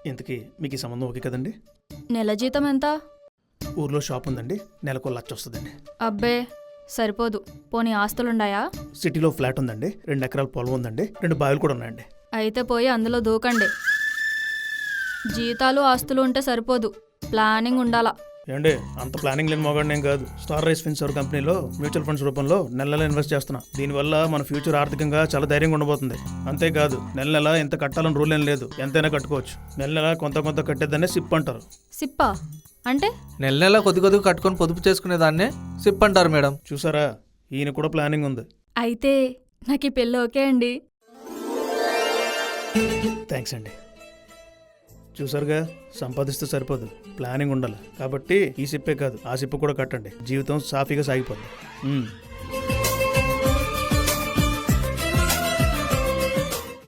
ఇంతకీ మీకు ఈ సంబంధం ఓకే కదండి? నెల జీతం ఎంత? ఊర్లో షాప్ ఉందండి, నెలకు 1,00,000 వస్తుందండి. అబ్బే సరిపోదు. పోనీ ఆస్తులుండాయా? సిటీలో ఫ్లాట్ ఉందండి, 2 ఎకరాల పొలం ఉందండి, 2 బావిలు కూడా ఉన్నాయండి. అయితే పోయి అందులో దూకండి. జీతాలు ఆస్తులు ఉంటే సరిపోదు, ప్లానింగ్ ఉండాలా. ఏమండి, అంత ప్లానింగ్ లేని మొగాడు ఏం కాదు. స్టార్ రైస్ ఫిన్సర్ కంపెనీలో మ్యూచువల్ ఫండ్స్ రూపంలో నెల ఇన్వెస్ట్ చేస్తున్నా. దీనివల్ల మన ఫ్యూచర్ ఆర్థికంగా చాలా ధైర్యంగా ఉండబోతుంది. అంతేకాదు, నెల ఎంత కట్టాలని రూల్ ఏం లేదు, ఎంతైనా కట్టుకోవచ్చు. నెల కొంత కట్టేదాన్నే సిప్ అంటారు. సిప్పా అంటే? నెల కొద్ది కట్టుకొని పొదుపు చేసుకునేదాన్నే సిప్ అంటారు మేడం. చూసారా, ఈయన కూడా ప్లానింగ్ ఉంది. అయితే నాకు ఈ పెళ్ళి ఓకే అండి. థ్యాంక్స్ అండి. చూసారుగా, సంపాదిస్తే సరిపోదు, ప్లానింగ్ ఉండాలి. కాబట్టి ఈ సిప్పే కాదు, ఆ సిప్పు కూడా కట్టండి. జీవితం సాఫీగా సాగిపోద్ది.